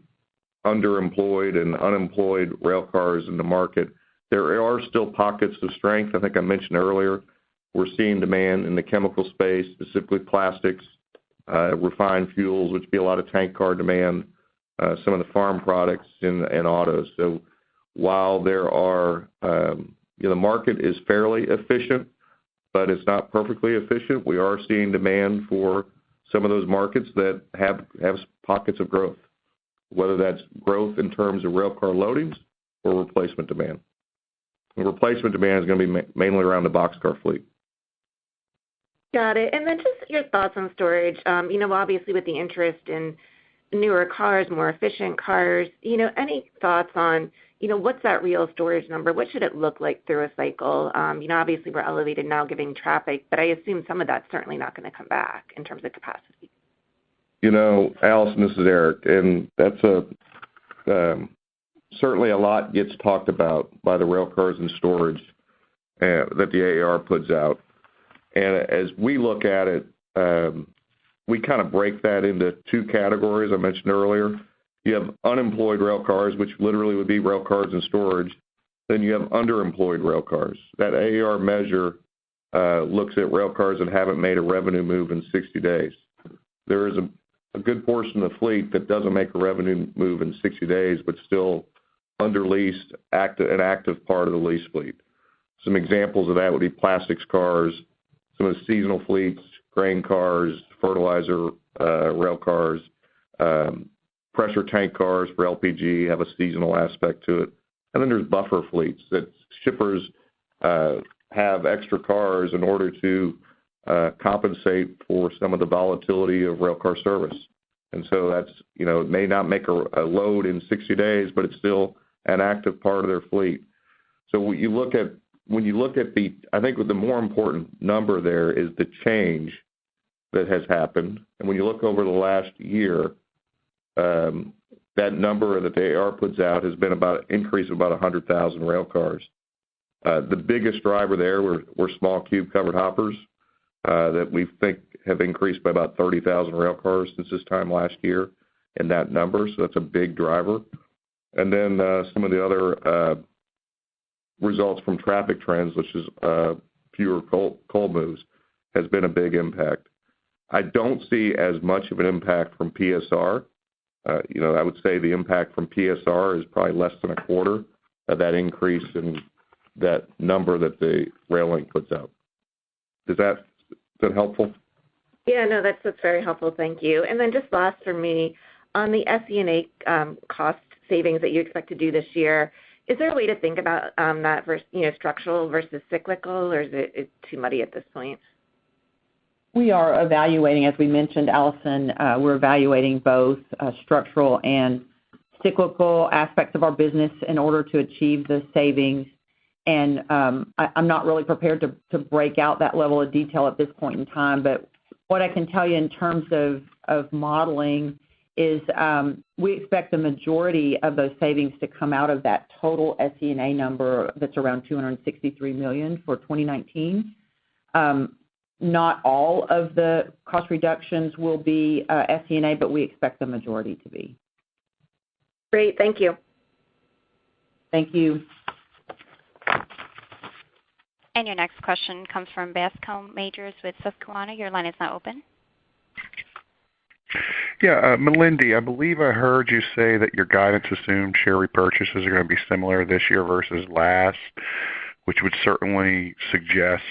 underemployed and unemployed rail cars in the market, there are still pockets of strength. I think I mentioned earlier, we're seeing demand in the chemical space, specifically plastics, refined fuels, which would be a lot of tank car demand, some of the farm products and autos. So while there are, the market is fairly efficient, but it's not perfectly efficient, we are seeing demand for some of those markets that have pockets of growth, whether that's growth in terms of rail car loadings or replacement demand. The replacement demand is going to be mainly around the boxcar fleet. Got it. And then just your thoughts on storage. Obviously with the interest in newer cars, more efficient cars, any thoughts on, what's that real storage number? What should it look like through a cycle? Obviously we're elevated now given traffic, but I assume some of that's certainly not going to come back in terms of capacity. Allison, this is Eric, and that's certainly a lot gets talked about by the rail cars and storage that the AAR puts out. And as we look at it, we kind of break that into two categories I mentioned earlier. You have unemployed rail cars, which literally would be rail cars in storage. Then you have underemployed rail cars. That AAR measure looks at rail cars that haven't made a revenue move in 60 days. There is a good portion of the fleet that doesn't make a revenue move in 60 days, but still under leased, an active part of the lease fleet. Some examples of that would be plastics cars, some of the seasonal fleets, grain cars, fertilizer rail cars, pressure tank cars for LPG have a seasonal aspect to it. And then there's buffer fleets that shippers have extra cars in order to compensate for some of the volatility of rail car service. And so that's, it may not make a load in 60 days, but it's still an active part of their fleet. So when you look at I think the more important number there is the change that has happened. And when you look over the last year, that number that the AR puts out has been about an increase of about 100,000 rail cars. The biggest driver there were small cube covered hoppers that we think have increased by about 30,000 rail cars since this time last year in that number. So that's a big driver. And then some of the other results from traffic trends, which is fewer coal moves, has been a big impact. I don't see as much of an impact from PSR. I would say the impact from PSR is probably less than a quarter of that increase in that number that the Rail Link puts out. Is that helpful? Yeah, no, that's very helpful. Thank you. And then just last for me, on the SG&A cost savings that you expect to do this year, is there a way to think about that versus, structural versus cyclical, or is it too muddy at this point? We are evaluating, as we mentioned, Allison, we're evaluating both structural and cyclical aspects of our business in order to achieve the savings. And I'm not really prepared to break out that level of detail at this point in time. But what I can tell you in terms of modeling is we expect the majority of those savings to come out of that total SG&A number that's around $263 million for 2019. Not all of the cost reductions will be SG&A, but we expect the majority to be. Great. Thank you. Thank you. And your next question comes from Bascome Majors with Susquehanna. Your line is now open. Yeah, Melindy, I believe I heard you say that your guidance assumed share repurchases are going to be similar this year versus last, which would certainly suggest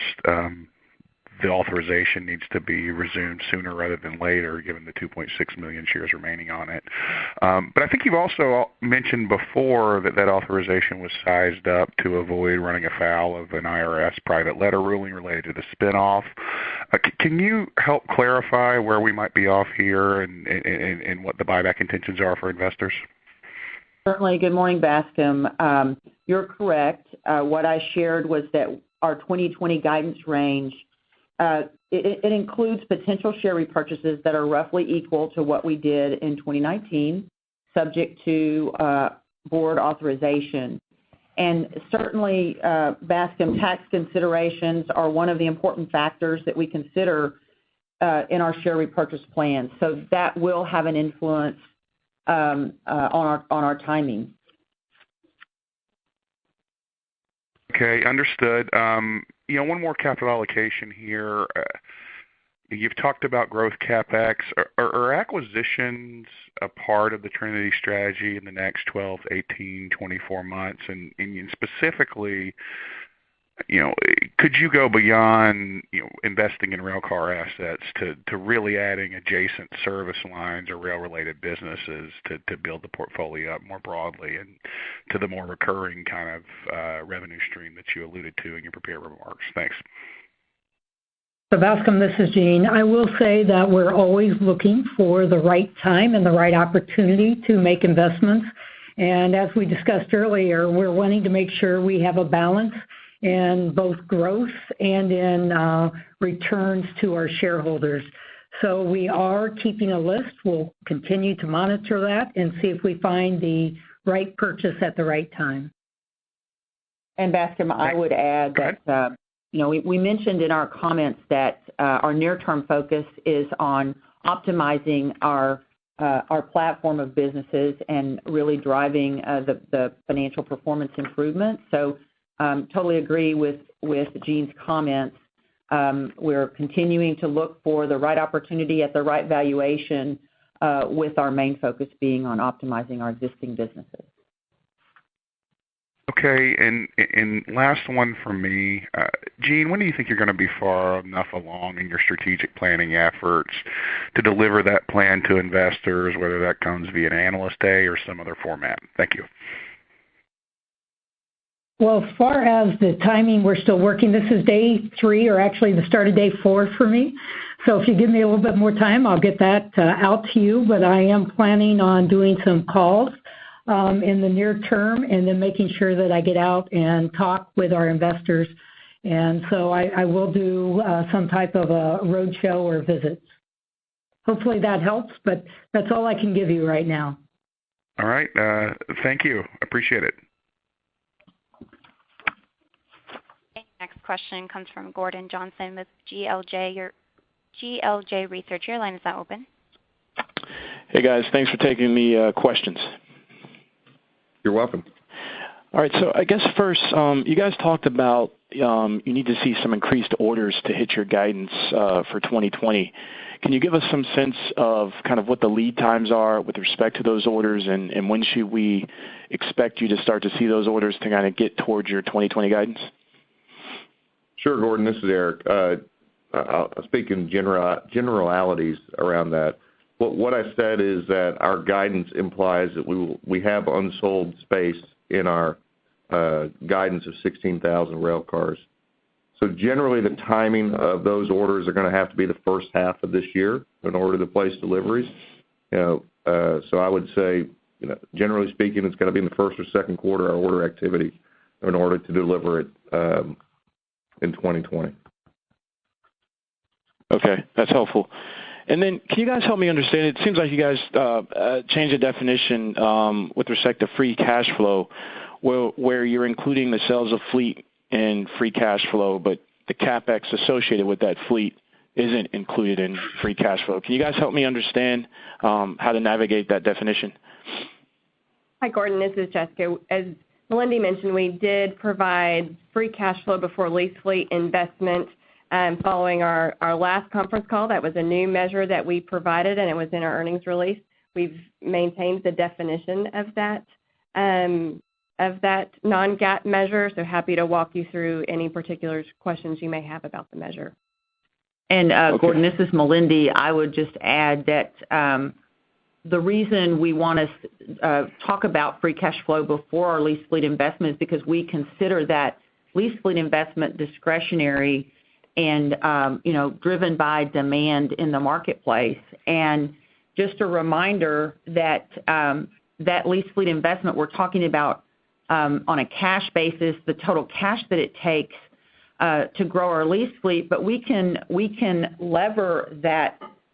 the authorization needs to be resumed sooner rather than later, given the 2.6 million shares remaining on it. But I think you've also mentioned before that authorization was sized up to avoid running afoul of an IRS private letter ruling related to the spinoff. Can you help clarify where we might be off here and what the buyback intentions are for investors? Certainly. Good morning, Bascome. You're correct. What I shared was that our 2020 guidance range, it includes potential share repurchases that are roughly equal to what we did in 2019, subject to board authorization. And certainly, Bascome, tax considerations are one of the important factors that we consider in our share repurchase plan. So that will have an influence on our timing. Okay, understood. One more capital allocation here. You've talked about growth CapEx. Are acquisitions a part of the Trinity strategy in the next 12, 18, 24 months? And specifically, could you go beyond, investing in railcar assets to really adding adjacent service lines or rail-related businesses to build the portfolio up more broadly and to the more recurring kind of revenue stream that you alluded to in your prepared remarks? Thanks. So Bascome, this is Jean. I will say that we're always looking for the right time and the right opportunity to make investments. And as we discussed earlier, we're wanting to make sure we have a balance in both growth and in returns to our shareholders. So we are keeping a list. We'll continue to monitor that and see if we find the right purchase at the right time. And Bascome, I would add that, we mentioned in our comments that our near-term focus is on optimizing our platform of businesses and really driving the financial performance improvement. So totally agree with Jean's comments. We're continuing to look for the right opportunity at the right valuation, with our main focus being on optimizing our existing businesses. Okay, and last one from me. Jean, when do you think you're going to be far enough along in your strategic planning efforts to deliver that plan to investors, whether that comes via an analyst day or some other format? Thank you. Well, as far as the timing, we're still working. This is day 3, or actually the start of day 4 for me. So if you give me a little bit more time, I'll get that out to you. But I am planning on doing some calls in the near term and then making sure that I get out and talk with our investors. And so I will do some type of a roadshow or visits. Hopefully that helps, but that's all I can give you right now. All right. Thank you. Appreciate it. Next question comes from Gordon Johnson with GLJ Research. Your line is now open. Hey, guys. Thanks for taking the questions. You're welcome. All right. So I guess first, you guys talked about you need to see some increased orders to hit your guidance for 2020. Can you give us some sense of kind of what the lead times are with respect to those orders, and when should we expect you to start to see those orders to kind of get towards your 2020 guidance? Sure, Gordon. This is Eric. I'll speak in generalities around that. What I said is that our guidance implies that we have unsold space in our guidance of 16,000 rail cars. So generally, the timing of those orders are going to have to be the first half of this year in order to place deliveries. So I would say, generally speaking, it's going to be in the first or second quarter, our order activity in order to deliver it in 2020. Okay, that's helpful. And then can you guys help me understand, it seems like you guys changed the definition with respect to free cash flow, where you're including the sales of fleet in free cash flow, but the CapEx associated with that fleet isn't included in free cash flow. Can you guys help me understand how to navigate that definition? Hi, Gordon. This is Jessica. As Melindy mentioned, we did provide free cash flow before lease fleet investment following our last conference call. That was a new measure that we provided, and it was in our earnings release. We've maintained the definition of that non-GAAP measure, so happy to walk you through any particular questions you may have about the measure. And Okay. Gordon, this is Melindy. I would just add that the reason we want to talk about free cash flow before our lease fleet investment is because we consider that lease fleet investment discretionary and driven by demand in the marketplace. And just a reminder that that lease fleet investment we're talking about on a cash basis, the total cash that it takes to grow our lease fleet, but we can lever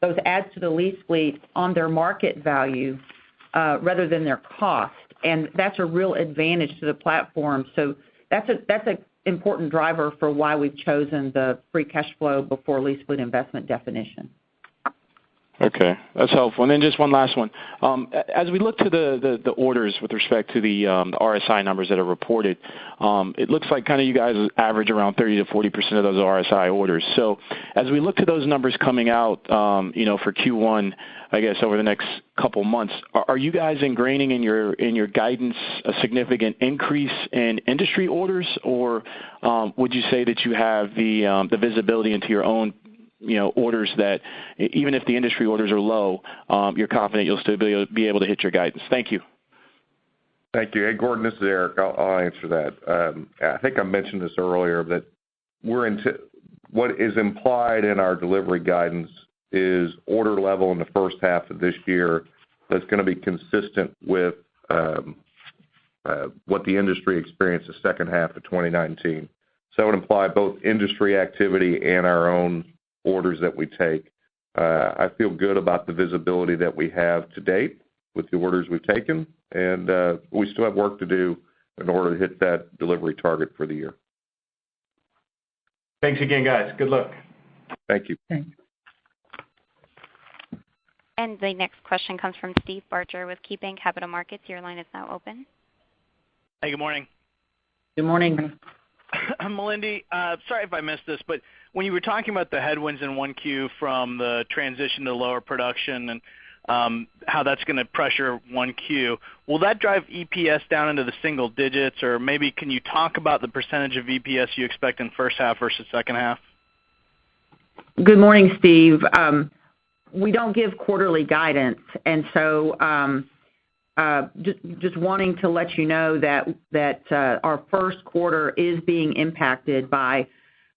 those adds to the lease fleet on their market value rather than their cost, and that's a real advantage to the platform. So that's an important driver for why we've chosen the free cash flow before lease fleet investment definition. Okay, that's helpful. And then just one last one. As we look to the orders with respect to the RSI numbers that are reported, it looks like kind of you guys average around 30 to 40% of those RSI orders. So as we look to those numbers coming out, for Q1, I guess over the next couple months, are you guys ingraining in your guidance a significant increase in industry orders, or would you say that you have the visibility into your own orders that even if the industry orders are low, you're confident you'll still be able to hit your guidance? Thank you. Thank you. Hey, Gordon, this is Eric. I'll answer that. I think I mentioned this earlier, that what is implied in our delivery guidance is order level in the first half of this year that's going to be consistent with what the industry experienced the second half of 2019. So it would imply both industry activity and our own orders that we take. I feel good about the visibility that we have to date with the orders we've taken, and we still have work to do in order to hit that delivery target for the year. Thanks again, guys. Good luck. Thank you. Thanks. And the next question comes from Steve Barger with KeyBanc Capital Markets. Your line is now open. Hey, good morning. Good morning. Melindy, sorry if I missed this, but when you were talking about the headwinds in 1Q from the transition to lower production and how that's going to pressure 1Q, will that drive EPS down into the single digits, or maybe can you talk about the percentage of EPS you expect in first half versus second half? Good morning, Steve. We don't give quarterly guidance, and so just wanting to let you know that our first quarter is being impacted by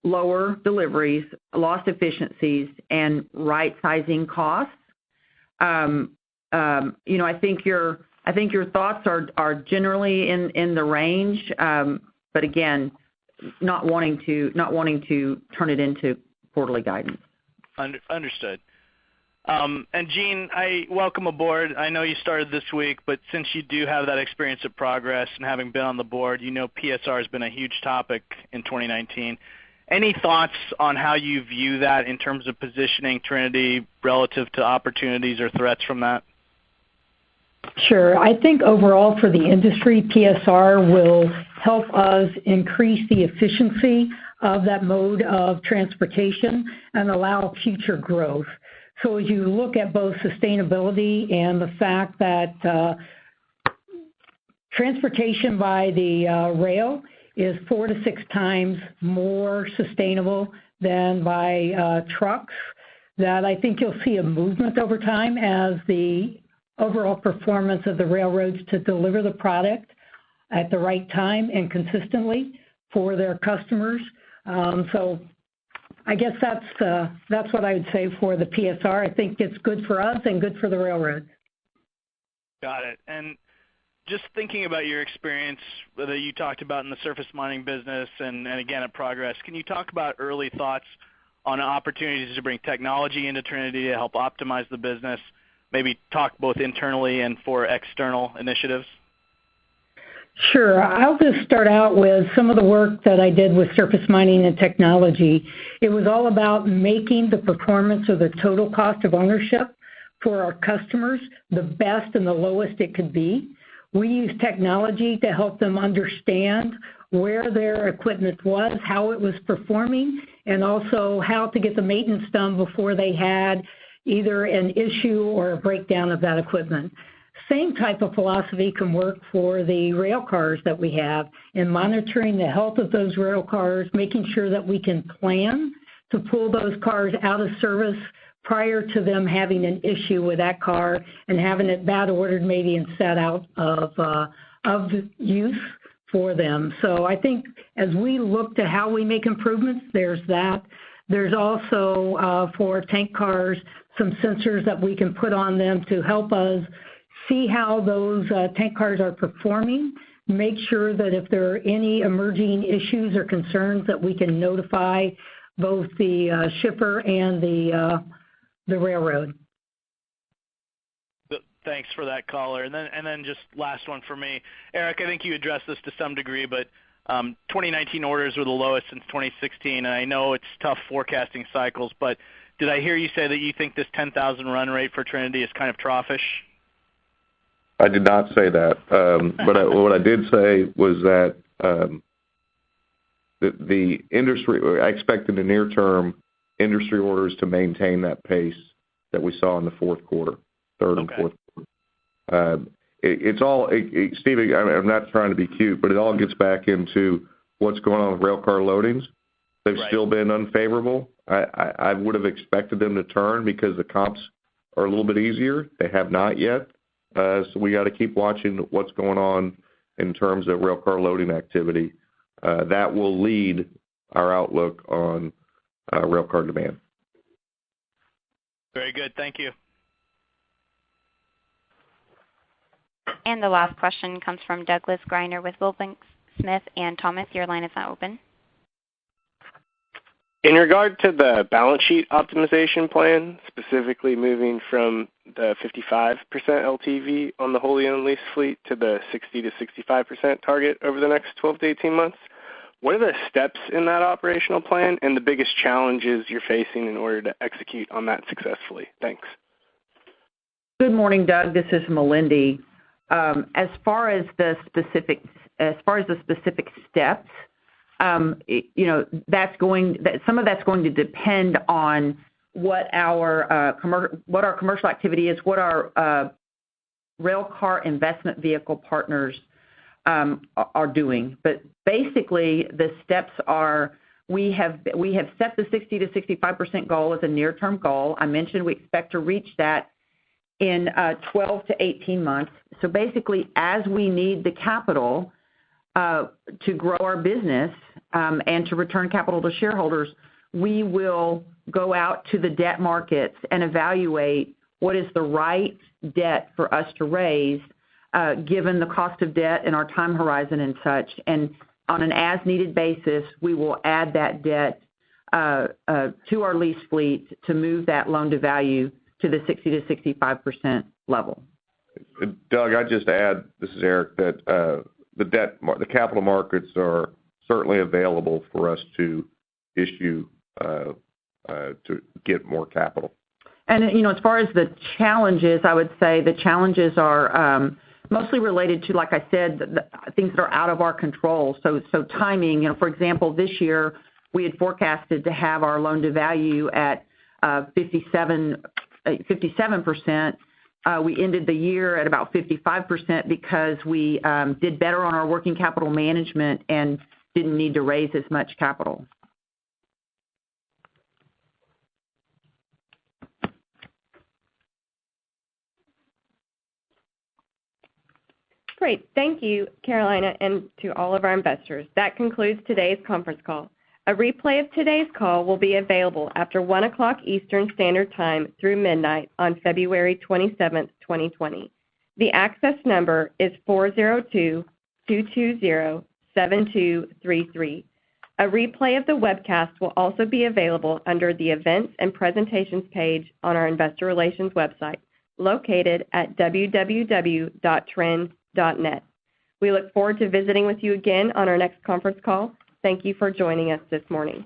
lower deliveries, lost efficiencies, and right-sizing costs. I think your thoughts are generally in the range, but again, not wanting to turn it into quarterly guidance. Understood. And Jean, I welcome aboard. I know you started this week, but since you do have that experience of progress and having been on the board, PSR has been a huge topic in 2019. Any thoughts on how you view that in terms of positioning Trinity relative to opportunities or threats from that? Sure. I think overall for the industry, PSR will help us increase the efficiency of that mode of transportation and allow future growth. So as you look at both sustainability and the fact that transportation by the rail is 4 to 6 times more sustainable than by trucks, that I think you'll see a movement over time as the overall performance of the railroads to deliver the product at the right time and consistently for their customers. So I guess that's what I would say for the PSR. I think it's good for us and good for the railroads. Got it. And just thinking about your experience that you talked about in the surface mining business and again at Progress, can you talk about early thoughts on opportunities to bring technology into Trinity to help optimize the business, maybe talk both internally and for external initiatives? Sure. I'll just start out with some of the work that I did with surface mining and technology. It was all about making the performance of the total cost of ownership for our customers the best and the lowest it could be. We used technology to help them understand where their equipment was, how it was performing, and also how to get the maintenance done before they had either an issue or a breakdown of that equipment. Same type of philosophy can work for the rail cars that we have in monitoring the health of those rail cars, making sure that we can plan to pull those cars out of service prior to them having an issue with that car and having it bad ordered maybe and set out of use for them. So I think as we look to how we make improvements, there's that. There's also for tank cars some sensors that we can put on them to help us see how those tank cars are performing, make sure that if there are any emerging issues or concerns that we can notify both the shipper and the railroad. Thanks for that, caller. And then just last one for me. Eric, I think you addressed this to some degree, but 2019 orders were the lowest since 2016, and I know it's tough forecasting cycles, but did I hear you say that you think this 10,000 run rate for Trinity is kind of troughish? I did not say that. But what I did say was that the industry, I expect in the near term, industry orders to maintain that pace that we saw in the fourth quarter, third and fourth quarter. It's all, Steve, I'm not trying to be cute, but it all gets back into what's going on with rail car loadings. They've still been unfavorable. I would have expected them to turn because the comps are a little bit easier. They have not yet. So we got to keep watching what's going on in terms of rail car loading activity. That will lead our outlook on rail car demand. Very good. Thank you. And the last question comes from Douglas Greiner with Wilbank Smith and Thomas. Your line is now open. In regard to the balance sheet optimization plan, specifically moving from the 55% LTV on the wholly owned lease fleet to the 60 to 65% target over the next 12 to 18 months, what are the steps in that operational plan and the biggest challenges you're facing in order to execute on that successfully? Thanks. Good morning, Doug. This is Melindy. As far as the specific steps, some of that's going to depend on what our commercial activity is, what our rail car investment vehicle partners are doing. But basically, the steps are we have set the 60 to 65% goal as a near-term goal. I mentioned we expect to reach that in 12 to 18 months. So basically, as we need the capital to grow our business and to return capital to shareholders, we will go out to the debt markets and evaluate what is the right debt for us to raise given the cost of debt and our time horizon and such. And on an as-needed basis, we will add that debt to our lease fleet to move that loan-to-value to the 60 to 65% level. Doug, I'd just add, this is Eric, that the capital markets are certainly available for us to issue to get more capital. And, as far as the challenges, I would say the challenges are mostly related to, like I said, the things that are out of our control. So timing, for example, this year we had forecasted to have our loan-to-value at 57%. We ended the year at about 55% because we did better on our working capital management and didn't need to raise as much capital. Great. Thank you, Carolina, and to all of our investors. That concludes today's conference call. A replay of today's call will be available after 1 o'clock Eastern Standard Time through midnight on February 27th, 2020. The access number is 402-220-7233. A replay of the webcast will also be available under the Events and Presentations page on our Investor Relations website, located at www.trend.net. We look forward to visiting with you again on our next conference call. Thank you for joining us this morning.